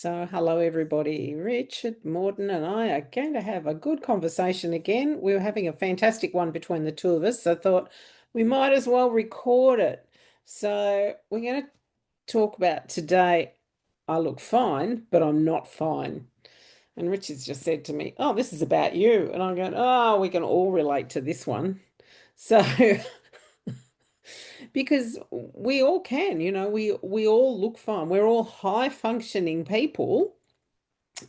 So, hello everybody. Richard, Morton, and I are going to have a good conversation again. We were having a fantastic one between the two of us, so I thought we might as well record it. So, we're going to talk about today. I look fine, but I'm not fine. And Richard's just said to me, "Oh, this is about you." And I'm going, "Oh, we can all relate to this one." So, because we all can, we all look fine. We're all high functioning people.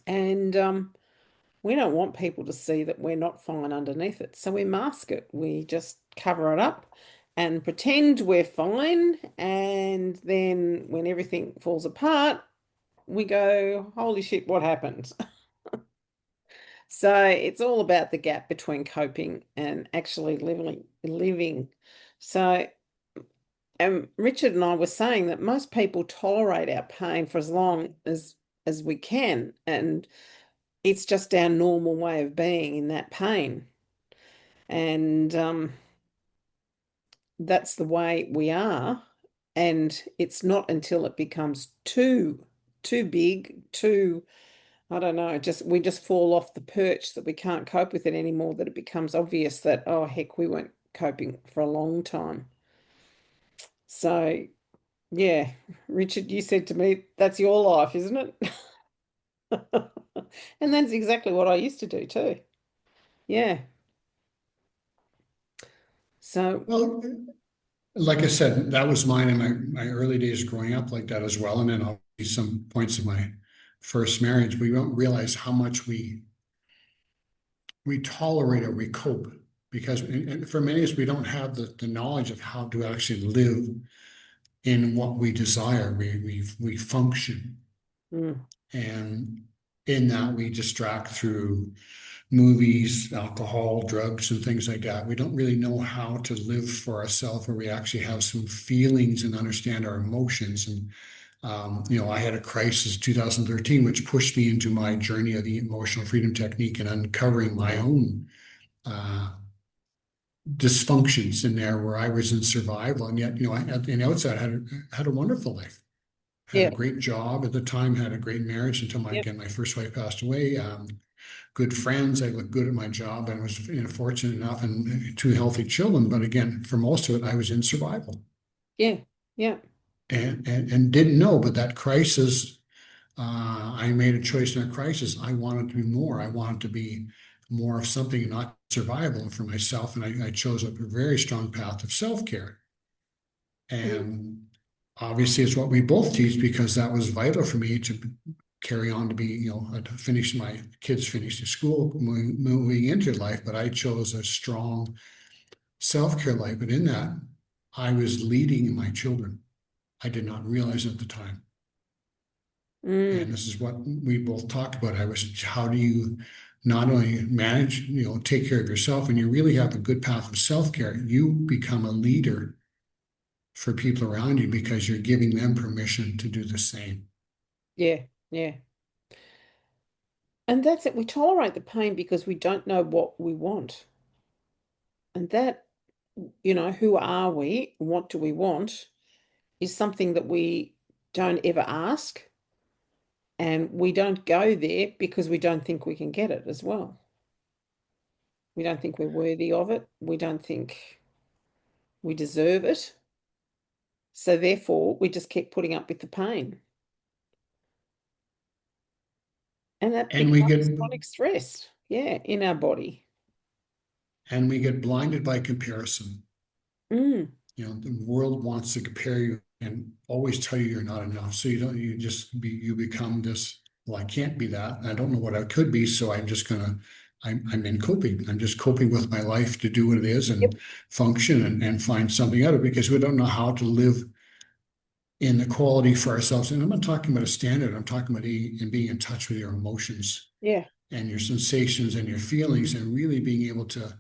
And we don't want people to see that we're not fine underneath it. So we mask it. We just cover it up and pretend we're fine. And then when everything falls apart, we go, holy shit, what happened? So it's all about the gap between coping and actually living. So Richard and I were saying that most people tolerate our pain for as long as we can. And it's just our normal way of being in that pain. And that's the way we are. And it's not until it becomes too big, I don't know, we just fall off the perch that we can't cope with it anymore, that it becomes obvious that, oh, heck, we weren't coping for a long time. So, yeah, Richard, you said to me, that's your life, isn't it? And that's exactly what I used to do too. Yeah. So, Well, like I said, that was mine in my early days growing up like that as well. And then obviously some points of my first marriage, we don't realize how much we tolerate or we cope because and for many of us, we don't have the knowledge of how to actually live in what we desire. We function. mm, And in that we distract through movies, alcohol, drugs, and things like that. We don't really know how to live for ourselves, where we actually have some feelings and understand our emotions. And I had a crisis in 2013, which pushed me into my journey of the emotional freedom technique and uncovering my own uh, dysfunctions in there, where I was in survival, and yet, I at the outside had a wonderful life. Had a yeah, great job at the time, had a great marriage until yep, my first wife passed away. Good friends. I looked good at my job and was fortunate enough and two healthy children. But again, for most of it, I was in survival yeah, yeah, and didn't know. But that crisis, I made a choice in that crisis. I wanted to be more. I wanted to be more of something, not survival for myself. And I chose a very strong path of self-care. mm, And obviously, it's what we both teach because that was vital for me to carry on to be, to finish my kids finishing school, moving into life. But I chose a strong self-care life. But in that, I was leading my children. I did not realize at the time. And mm, this is what we both talked about. How do you not only manage, take care of yourself, and you really have a good path of self-care, you become a leader for people around you because you're giving them permission to do the same. yeah, yeah. And that's it. We tolerate the pain because we don't know what we want. And that, who are we? What do we want? Is something that we don't ever ask. And we don't go there because we don't think we can get it as well. We don't think we're worthy of it. We don't think we deserve it. So therefore, we just keep putting up with the pain. And that And we get becomes chronic stress, yeah, in our body. and we get blinded by comparison. Mm, The world wants to compare you and always tell you you're not enough. So you become this, well, I can't be that. I don't know what I could be. So I'm in coping. I'm just coping with my life to do what it is yep, and function and find something out of it because we don't know how to live in the quality for ourselves. And I'm not talking about a standard. I'm talking about being in touch with your emotions yeah, and your sensations and your feelings and really being able to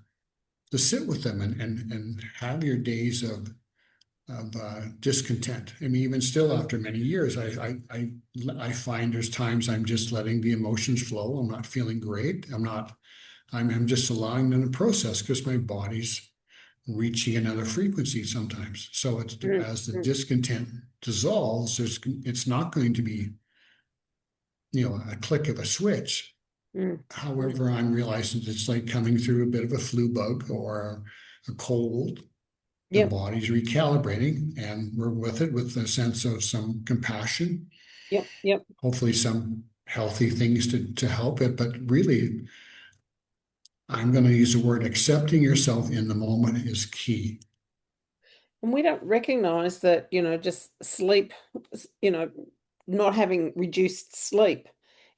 sit with them and have your days of discontent. I mean, even still after many years, I find there's times I'm just letting the emotions flow. I'm not feeling great. I'm just allowing them to process because my body's reaching another frequency sometimes. So mm, as the mm, discontent dissolves, it's not going to be a click of a switch. Mm. Mm. However, I'm realizing it's like coming through a bit of a flu bug or a cold. The Yep. body's recalibrating, and we're with it with a sense of some compassion, Yep. Yep. hopefully some healthy things to help it. But really, I'm going to use the word accepting yourself in the moment is key. And we don't recognize that, just sleep, not having reduced sleep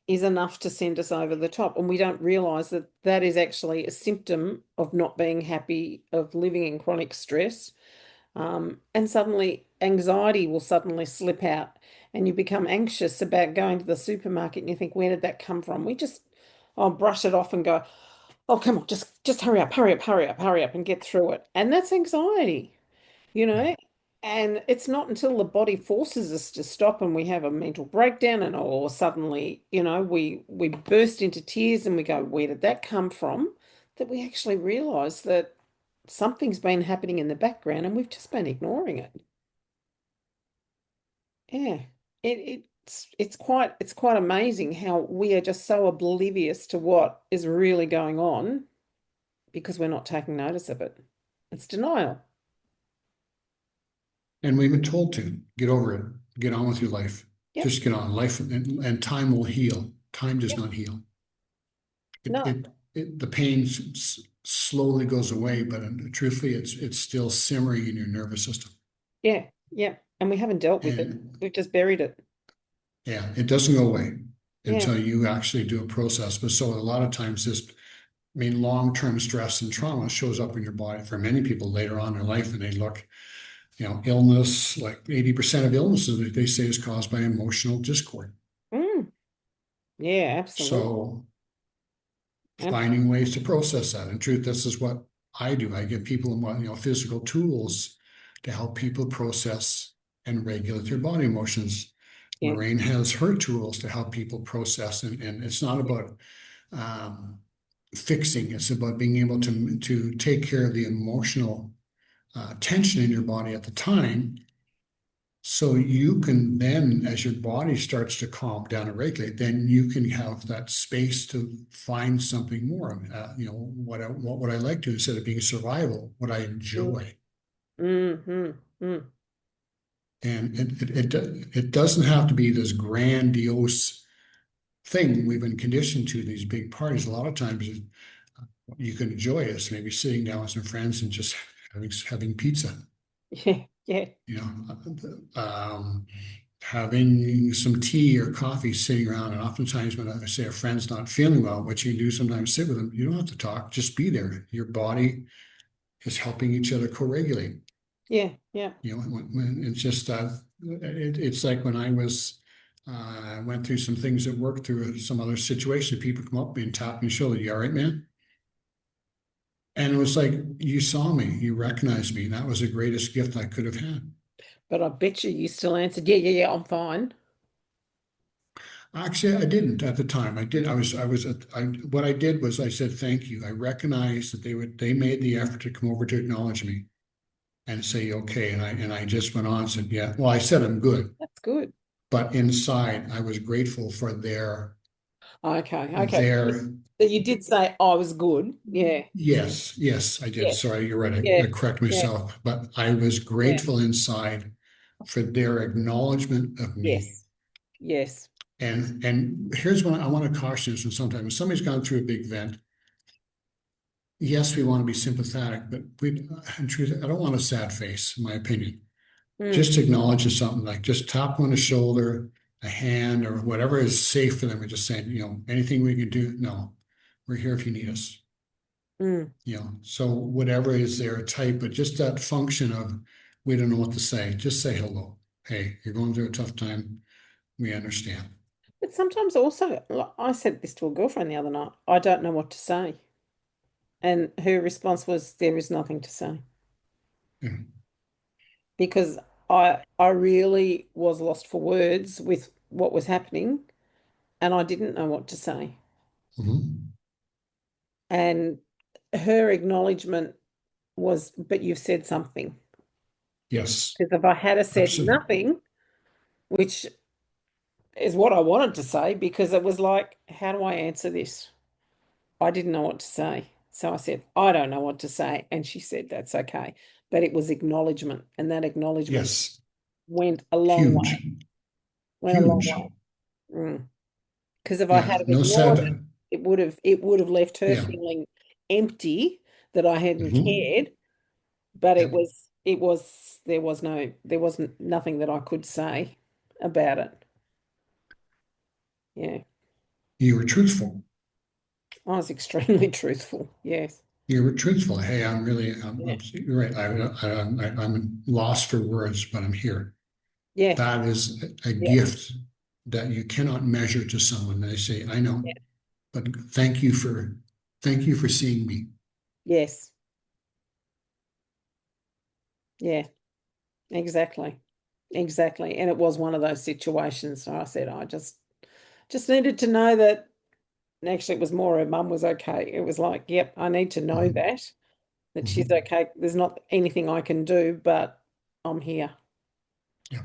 is enough to send us over the top. And we don't realize that that is actually a symptom of not being happy, of living in chronic stress. And suddenly anxiety will suddenly slip out and you become anxious about going to the supermarket and you think, where did that come from? I'll brush it off and go, oh, come on, just hurry up, hurry up, hurry up, hurry up and get through it. And that's anxiety, you Yeah. know? And it's not until the body forces us to stop and we have a mental breakdown and or suddenly, we burst into tears and we go, where did that come from? That we actually realize that something's been happening in the background and we've just been ignoring it. Yeah. It's quite amazing how we are just so oblivious to what is really going on because we're not taking notice of it. It's denial. And we've been told to get over it, get on with your life. Yep. Just get on. Life and time will heal. Time does Yep. not heal. It, No. it, the pain slowly goes away, but truthfully, it's still simmering in your nervous system. Yeah. Yeah. And we haven't dealt with it. And We've just buried it. yeah, it doesn't go away Yeah. until you actually do a process. But so a lot of times long-term stress and trauma shows up in your body for many people later on in life, and they look, illness, like 80% of illnesses they say is caused by emotional discord. Mm. Yeah, absolutely. So Absolutely. finding ways to process that. In truth, this is what I do. I give people, physical tools to help people process and regulate their body emotions. Yeah. Lorene has her tools to help people process, and it's not about um, fixing. It's about being able to take care of the emotional tension in your body at the time, so you can then, as your body starts to calm down and regulate, then you can have that space to find something more. What would I like to, instead of being survival, what I Mm. enjoy. Mm-hmm. Mm. And it doesn't have to be this grandiose thing we've been conditioned to, these big parties. A lot of times you can enjoy this, maybe sitting down with some friends and just having pizza, Yeah. Yeah. you know, having some tea or coffee sitting around. And oftentimes when I say a friend's not feeling well, what you can do sometimes sit with them. You don't have to talk, just be there. Your body is helping each other co-regulate. Yeah. Yeah. When it's just it's like when I went through some things at work through some other situation, people come up to me and tap me on the shoulder. You all right, man? And it was like, you saw me, you recognized me. That was the greatest gift I could have had. But I bet you still answered, yeah, yeah, yeah, I'm fine. Actually, I didn't at the time. I did. What I did was I said, thank you. I recognized that they made the effort to come over to acknowledge me and say, okay. And I just went on and said, yeah, well, I said, I'm good. That's good. But inside, I was grateful for Okay, okay. their, So you did say I was good. Yeah, yes, yes, I did. yeah, Sorry, you're right. yeah, I correct yeah, myself, but I was yeah. grateful inside for their acknowledgement of me. Yes, yes. And here's what I want to caution you. Sometimes when somebody's gone through a big event, yes, we want to be sympathetic, but in truth, I don't want a sad face, in my opinion. Mm, Just acknowledge something, like just tap on the shoulder, a hand, or whatever is safe for them. We're just saying, anything we can do. No, we're here if you need us. mm. So whatever is their type, but just that function of, we don't know what to say. Just say hello. Hey, you're going through a tough time. We understand. But sometimes also, like, I said this to a girlfriend the other night, I don't know what to say. And her response was, there is nothing to say. Yeah. Because I really was lost for words with what was happening and I didn't know what to say. Mhm. And her acknowledgement was, but you've said something. Yes, Because if I had a said absolutely. nothing, which is what I wanted to say because it was like, how do I answer this? I didn't know what to say. So I said, I don't know what to say. And she said, that's okay. But it was acknowledgement. And that acknowledgement Yes, went a long way, huge, went a long huge. way. Because if I had Yeah, have no ignored it, said. it would have left her Yeah. feeling empty that I hadn't Hmm. cared. But Yep. there wasn't nothing that I could say about it. Yeah. You were truthful. I was extremely truthful. Yes. You were truthful. Hey, I'm really, Yeah. you're right. I'm lost for words, but I'm here. Yeah. That is a Yeah. gift that you cannot measure to someone. They say, I know, Yeah. but thank you for seeing me. Yes. Yeah. Exactly. Exactly. And it was one of those situations. So I said, I just needed to know that actually it was more her mum was okay. It was like, yep, I need to know Mhm, that she's mhm. okay. There's not anything I can do, but I'm here. Yeah.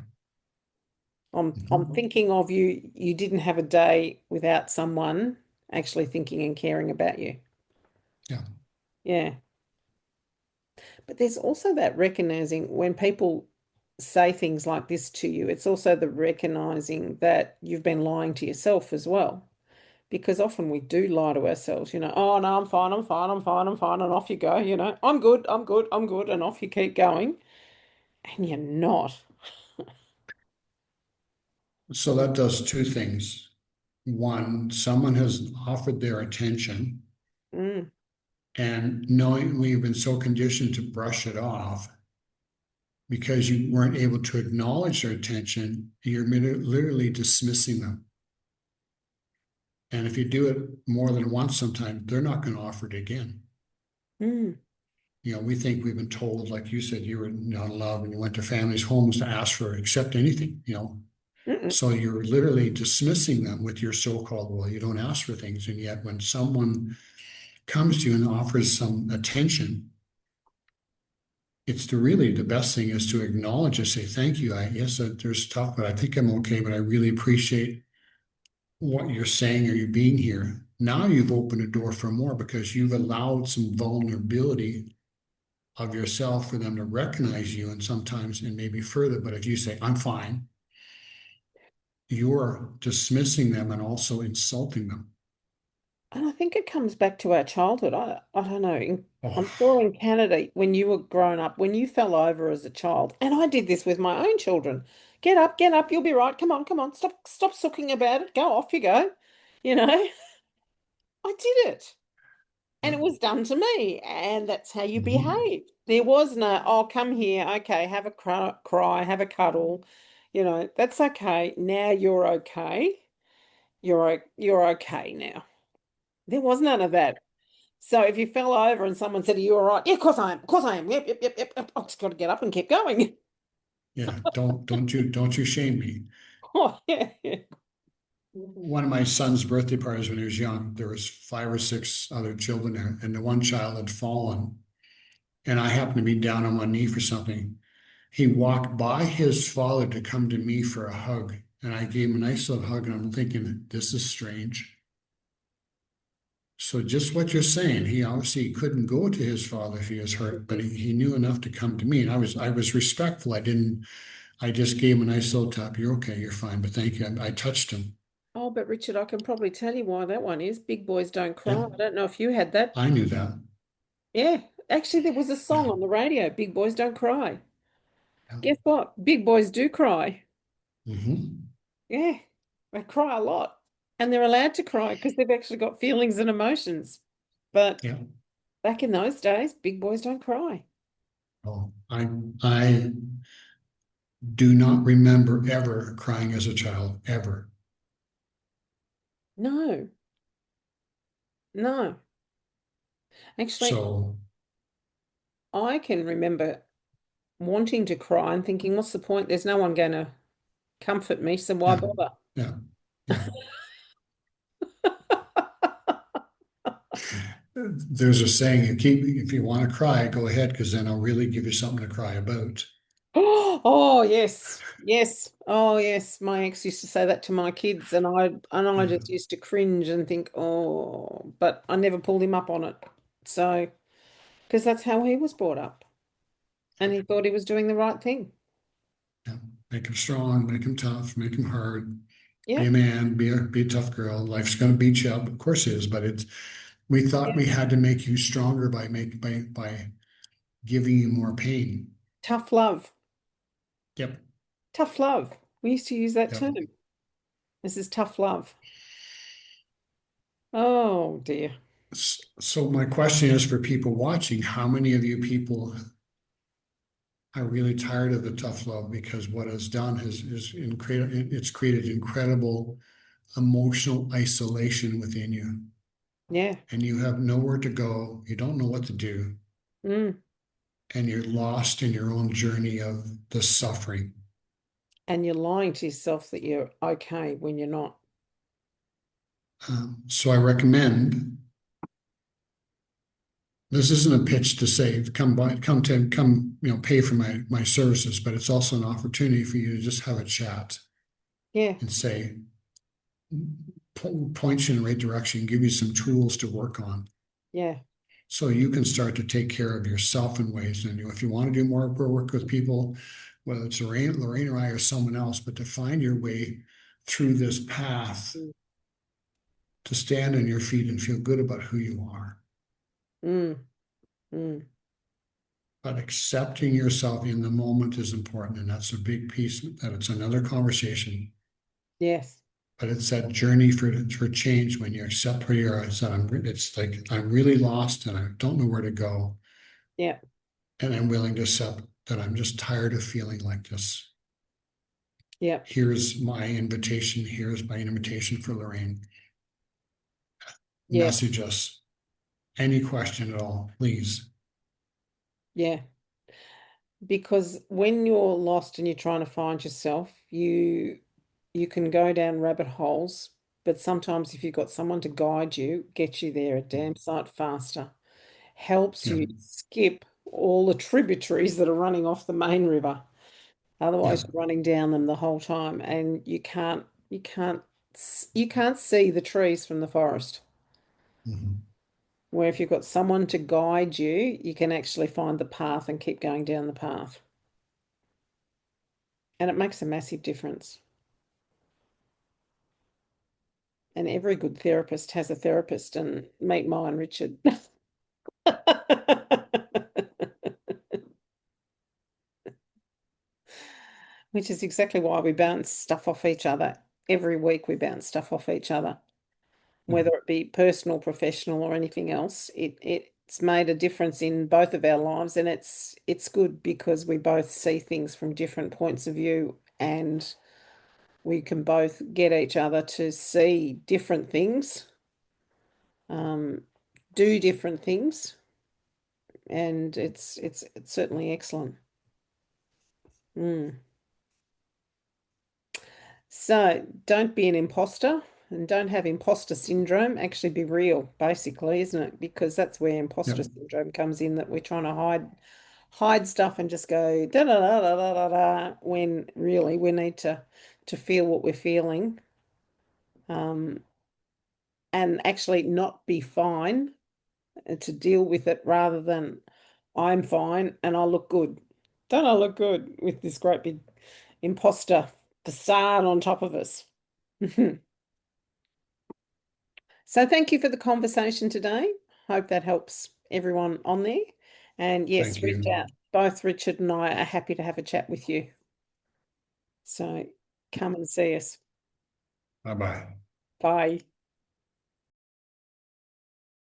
I'm Mhm. thinking of you. You didn't have a day without someone actually thinking and caring about you. Yeah. Yeah. But there's also that recognizing when people say things like this to you, it's also the recognizing that you've been lying to yourself as well. Because often we do lie to ourselves, oh no, I'm fine, I'm fine, I'm fine, I'm fine, and off you go, I'm good, I'm good, I'm good, and off you keep going. And you're not. So that does two things. One, someone has offered their attention, Mm, and knowing we've been so conditioned to brush it off because you weren't able to acknowledge their attention, you're literally dismissing them. And if you do it more than once, sometimes they're not going to offer it again. mm, We think we've been told, like you said, you were not allowed when you went to families' homes to ask for accept anything. mm-mm. So you're literally dismissing them with your so-called, well, you don't ask for things. And yet when someone comes to you and offers some attention, it's the best thing is to acknowledge and say, thank you. Yes, there's stuff, but I think I'm okay, but I really appreciate what you're saying or you being here. Now you've opened a door for more because you've allowed some vulnerability of yourself for them to recognize you and sometimes and maybe further. But if you say, I'm fine, you're dismissing them and also insulting them. And I think it comes back to our childhood. I don't know. Oh, I'm sure in Canada, when you were growing up, when you fell over as a child, and I did this with my own children. Get up, you'll be right. Come on, stop sooking about it. Go off you go. You know, I did it. And yeah. it was done to me, and that's how you Mhm. behave. There was no, oh, come here, okay, have a cry, have a cuddle. That's okay. Now you're okay. You're okay now. There was none of that. So if you fell over and someone said, "Are you all right?" Yeah, of course I am. Of course I am. Yep, yep, yep, yep. I've just got to get up and keep going. Yeah, don't you shame me. Oh, yeah, yeah. One of my son's birthday parties when he was young, there was five or six other children there, and the one child had fallen, and I happened to be down on one knee for something. He walked by his father to come to me for a hug, and I gave him a nice little hug, and I'm thinking, this is strange. So just what you're saying, he obviously couldn't go to his father if he was hurt, but he knew enough to come to me, and I was respectful. I just gave him a nice little tap. You're okay, you're fine, but thank you. I touched him. Oh, but Richard, I can probably tell you why that one is. Big boys don't Yeah, cry. I don't know if you had that. I knew that. Yeah, actually, there was a Yeah, song on the radio. Big boys don't cry. yeah. Guess what? Big boys do cry. Hmm. Yeah, they cry a lot. And they're allowed to cry because they've actually got feelings and emotions. But Yeah. back in those days, big boys don't cry. Oh, I do not remember ever crying as a child, ever. No, no. Actually, So I can remember wanting to cry and thinking, what's the point? There's no one going to comfort me, so why yeah, bother? yeah, yeah. There's a saying, if you want to cry, go ahead, because then I'll really give you something to cry about. Oh yes, yes. Oh yes. My ex used to say that to my kids, and I Yeah, just used to cringe and think, oh, but I never pulled him up on it. So, because that's how he was brought up, and he thought he was doing the right thing. yeah. Make him strong, make him tough, make him hard. Be a Yep. man, be a tough girl. Life's gonna beat you up, of course it is, but it's we thought Yeah. we had to make you stronger by giving you more pain. Tough love. Yep, Tough love. We used to use that yep. term. This is tough love. Oh dear. So my question is for people watching, how many of you people are really tired of the tough love because what it's done is incredible, it's created incredible emotional isolation within you, Yeah. and you have nowhere to go, you don't know what to do, Mm. and you're lost in your own journey of the suffering. And you're lying to yourself that you're okay when you're not. So I recommend, this isn't a pitch to say come pay for my services, but it's also an opportunity for you to just have a chat Yeah. and say, point you in the right direction, give you some tools to work on. Yeah. So you can start to take care of yourself in ways. And if you want to do more work with people, whether it's Lorene or I or someone else, but to find your way through this path Mm. to stand on your feet and feel good about who you are. Mm. Mm. But accepting yourself in the moment is important. And that's a big piece that it's another conversation. Yes. But it's that journey for change when you accept where you are. It's like I'm really lost and I don't know where to go. Yeah. And I'm willing to accept that I'm just tired of feeling like this. Yeah. Here's my invitation. Here's my invitation for Lorene. Yeah. Message us. Any question at all, please. Yeah. Because when you're lost and you're trying to find yourself, you can go down rabbit holes, but sometimes if you've got someone to guide you, get you there a damn sight faster. Helps Yeah, you skip all the tributaries that are running off the main river. yeah. Otherwise, you're running down them the whole time, and you can't see the trees from the forest. Mhm. Where if you've got someone to guide you, you can actually find the path and keep going down the path. And it makes a massive difference. And every good therapist has a therapist, and meet mine, Richard. Which is exactly why we bounce stuff off each other. Every week we bounce stuff off each other, whether Mhm. it be personal, professional, or anything else. It's made a difference in both of our lives, and it's good because we both see things from different points of view, and we can both get each other to see different things, um, do different things, and it's certainly excellent. Mm. So don't be an imposter and don't have imposter syndrome. Actually, be real, basically, isn't it? Because that's where imposter Yep. syndrome comes in, that we're trying to hide stuff and just go da da da da da da da, when really we need to feel what we're feeling, um, and actually not be fine, to deal with it rather than I'm fine and I look good. Don't I look good with this great big imposter facade on top of us? So thank you for the conversation today. Hope that helps everyone on there. And yes, Thank reach you. out. Both Richard and I are happy to have a chat with you. So come and see us. Bye bye. Bye.